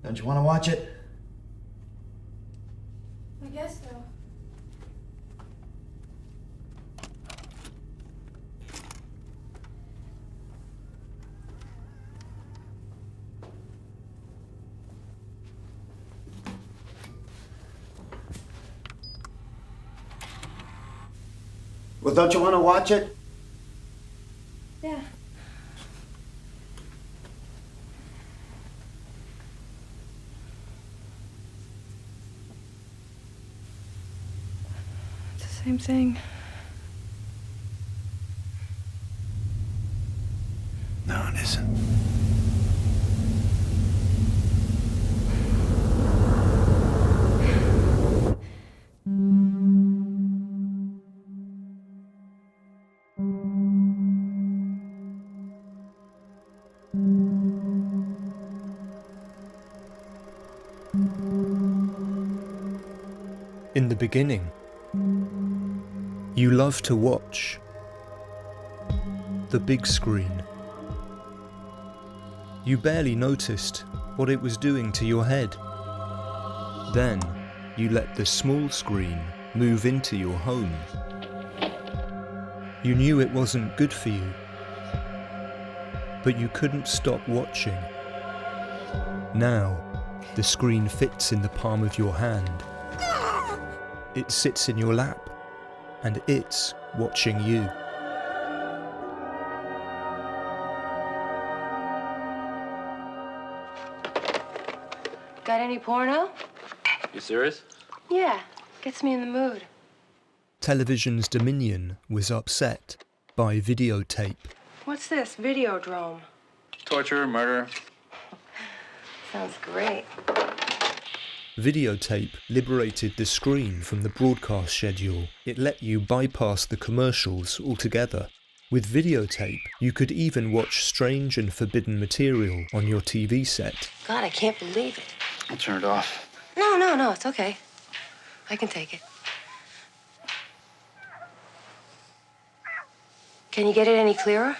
Don't you want to watch it? I guess so. Well, don't you want to watch it? Yeah. It's the same thing. No, it isn't. In the beginning, you loved to watch the big screen. You barely noticed what it was doing to your head. Then, you let the small screen move into your home. You knew it wasn't good for you, but you couldn't stop watching. Now, the screen fits in the palm of your hand. It sits in your lap, and it's watching you. Got any porno? You serious? Yeah, gets me in the mood. Television's dominion was upset by videotape. What's this? Videodrome. Torture, murder. Sounds great. Videotape liberated the screen from the broadcast schedule. It let you bypass the commercials altogether. With videotape, you could even watch strange and forbidden material on your TV set. God, I can't believe it. I'll turn it off. No, it's okay. I can take it. Can you get it any clearer?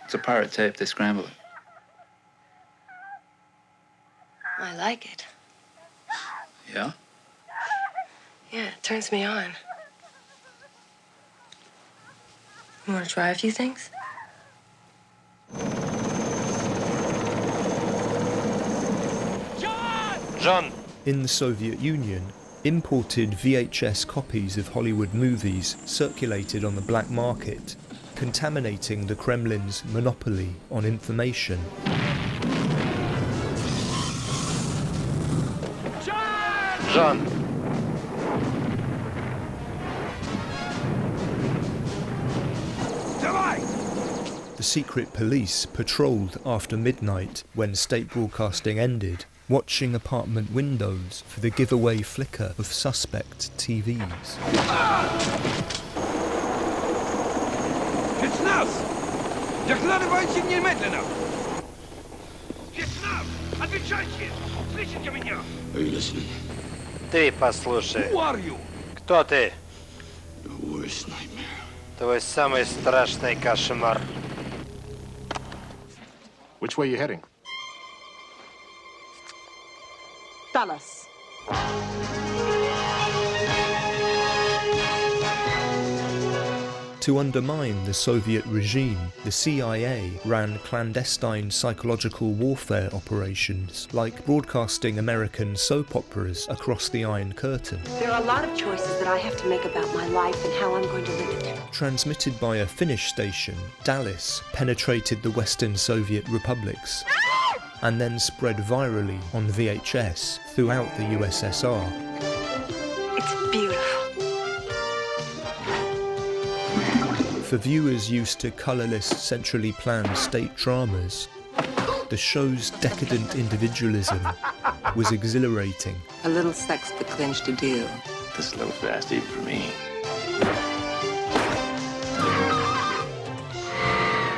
It's a pirate tape. They scramble it. I like it. Yeah? Yeah, it turns me on. You want to try a few things? John! In the Soviet Union, imported VHS copies of Hollywood movies circulated on the black market, contaminating the Kremlin's monopoly on information. John! The secret police patrolled after midnight when state broadcasting ended, watching apartment windows for the giveaway flicker of suspect TVs. Докладывайте немедленно! Спецназ! Отвечайте! Слышите меня? Are you listening? Ты послушай. Who are you? Кто ты? Your worst nightmare. Твой самый страшный кошмар. Which way are you heading? Dallas. To undermine the Soviet regime, the CIA ran clandestine psychological warfare operations, like broadcasting American soap operas across the Iron Curtain. There are a lot of choices that I have to make about my life and how I'm going to live it. Transmitted by a Finnish station, Dallas penetrated the Western Soviet republics and then spread virally on VHS throughout the USSR. It's beautiful. For viewers used to colourless, centrally planned state dramas, the show's decadent individualism was exhilarating. A little sex to clinch the deal. This is a little fast even for me.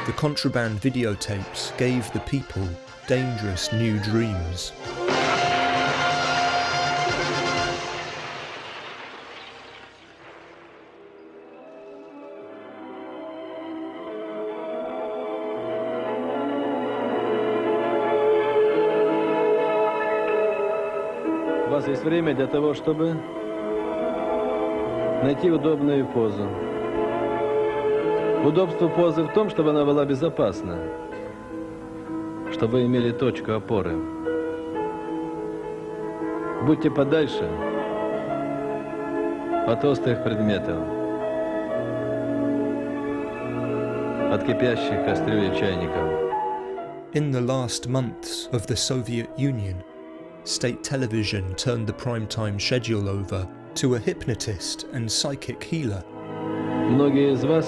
The contraband videotapes gave the people dangerous new dreams. вас есть время для того, чтобы найти удобную позу. Удобство позы в том, чтобы она была безопасна, чтобы вы имели точку опоры. Будьте подальше от острых предметов, от кипящих кастрюль и чайников. In the last months of the Soviet Union, state television turned the primetime schedule over to a hypnotist and psychic healer. Многие из вас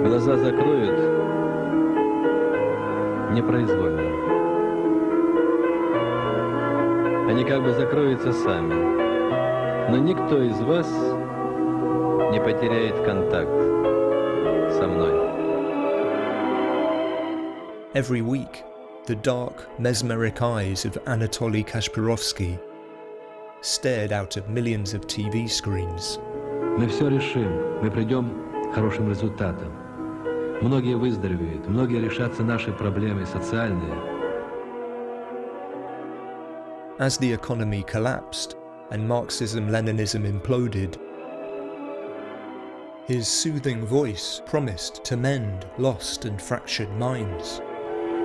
глаза закроют непроизвольно. Они как бы закроются сами. Но никто из вас не потеряет контакт со мной. Every week, the dark, mesmeric eyes of Anatoly Kashpirovsky stared out of millions of TV screens. Мы все решим, мы придем к хорошим результатам. Многие выздоровеют, многие решатся наши проблемы социальные. As the economy collapsed and Marxism-Leninism imploded, his soothing voice promised to mend lost and fractured minds.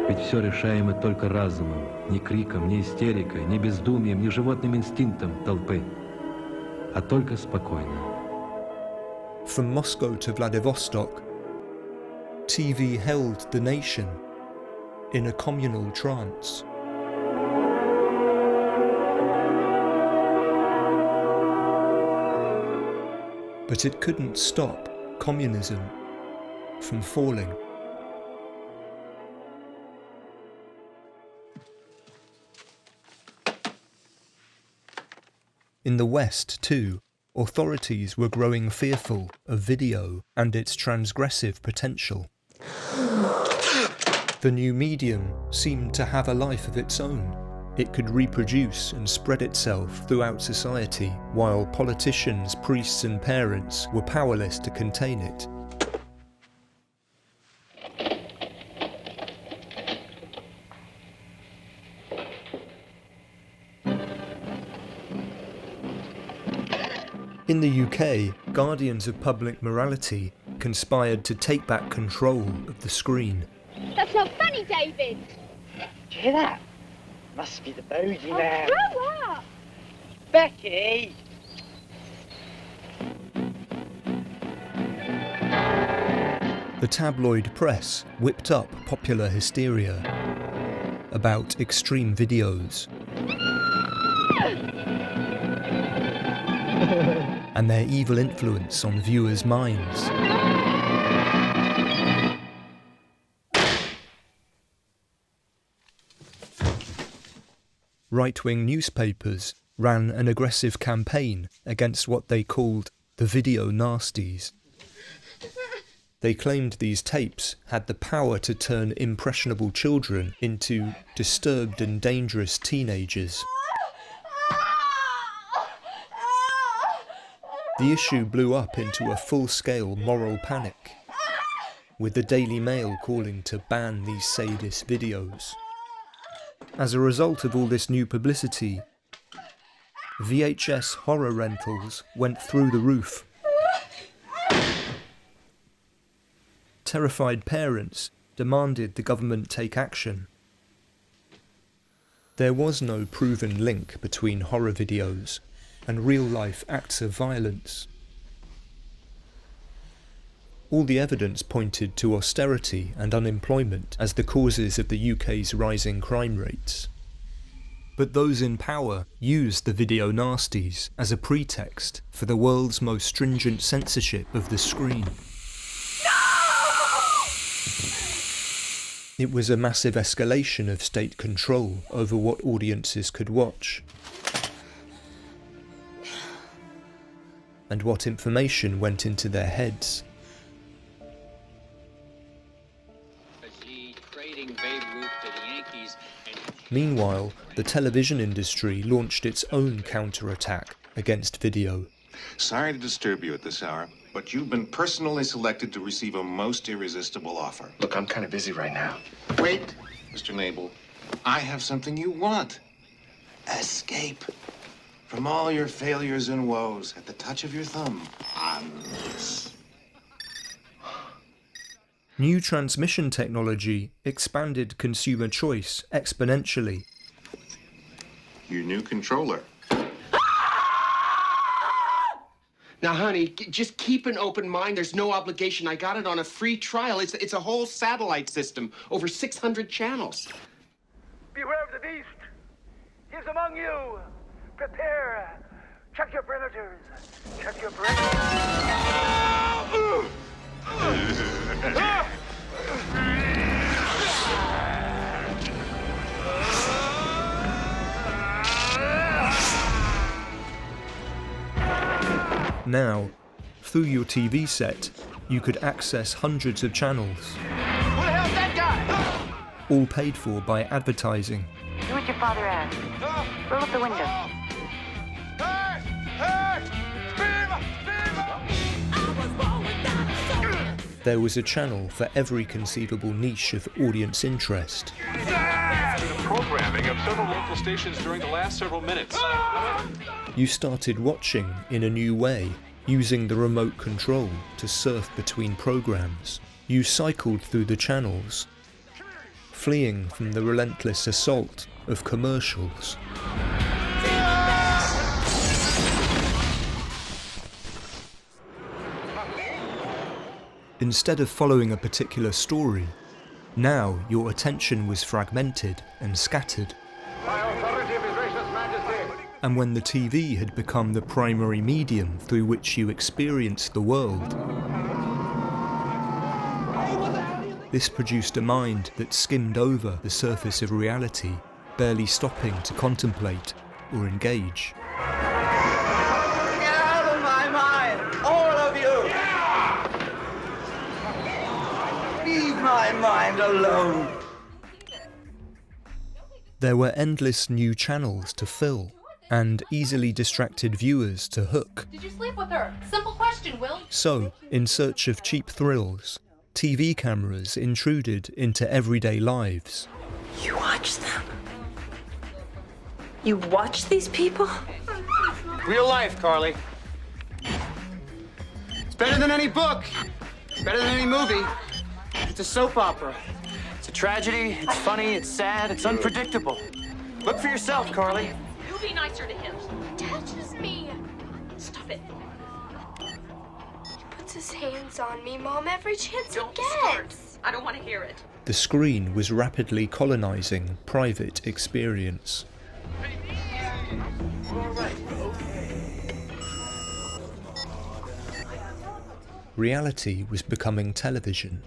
Ведь все решаемо только разумом, не криком, не истерикой, не бездумием, не животным инстинктом толпы, а только спокойно. From Moscow to Vladivostok, TV held the nation in a communal trance. But it couldn't stop communism from falling. In the West, too, authorities were growing fearful of video and its transgressive potential. The new medium seemed to have a life of its own. It could reproduce and spread itself throughout society, while politicians, priests and parents were powerless to contain it. In the UK, guardians of public morality conspired to take back control of the screen. That's not funny, David! Do you hear that? Must be the bogey man. Grow up! Becky! The tabloid press whipped up popular hysteria about extreme videos and their evil influence on viewers' minds. Right-wing newspapers ran an aggressive campaign against what they called the video nasties. They claimed these tapes had the power to turn impressionable children into disturbed and dangerous teenagers. The issue blew up into a full-scale moral panic, with the Daily Mail calling to ban these sadist videos. As a result of all this new publicity, VHS horror rentals went through the roof. Terrified parents demanded the government take action. There was no proven link between horror videos and real-life acts of violence. All the evidence pointed to austerity and unemployment as the causes of the UK's rising crime rates. But those in power used the video nasties as a pretext for the world's most stringent censorship of the screen. It was a massive escalation of state control over what audiences could watch, and what information went into their heads. Meanwhile, the television industry launched its own counterattack against video. Sorry to disturb you at this hour, but you've been personally selected to receive a most irresistible offer. Look, I'm kind of busy right now. Wait, Mr. Nabel. I have something you want. A escape from all your failures and woes at the touch of your thumb on this. New transmission technology expanded consumer choice exponentially. Your new controller. Now, honey, just keep an open mind. There's no obligation. I got it on a free trial. It's a whole satellite system, over 600 channels. Beware of the beast. He is among you. Prepare. Check your perimeters. Check your Now, through your TV set, you could access hundreds of channels. Who the hell's that guy? All paid for by advertising. Do what your father asked. Roll up the window. There was a channel for every conceivable niche of audience interest. The programming of several local stations during the last several minutes. You started watching in a new way, using the remote control to surf between programs. You cycled through the channels, fleeing from the relentless assault of commercials. Instead of following a particular story, now your attention was fragmented and scattered. And when the TV had become the primary medium through which you experienced the world, this produced a mind that skimmed over the surface of reality, barely stopping to contemplate or engage. Get out of my mind, all of you! Leave my mind alone. There were endless new channels to fill, and easily distracted viewers to hook. Did you sleep with her? Simple question, Will. So, in search of cheap thrills, TV cameras intruded into everyday lives. You watch them? You watch these people? Real life, Carly. It's better than any book. It's better than any movie. It's a soap opera. It's a tragedy, it's funny, it's sad, it's unpredictable. Look for yourself, Carly. You be nicer to him. Touches me. Stop it. He puts his hands on me, Mom, every chance he gets. I don't want to hear it. The screen was rapidly colonizing private experience. Reality was becoming television.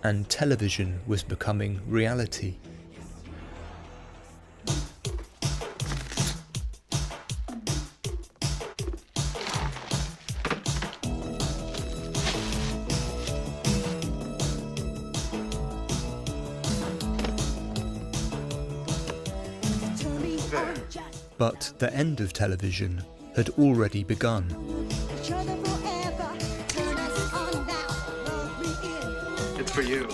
And television was becoming reality. But the end of television had already begun. It's for you.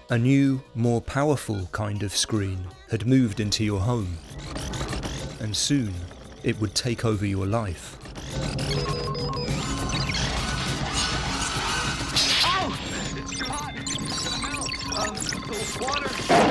A new, more powerful kind of screen had moved into your home, and soon it would take over your life. Oh! It's too hot. It's gonna melt. Water.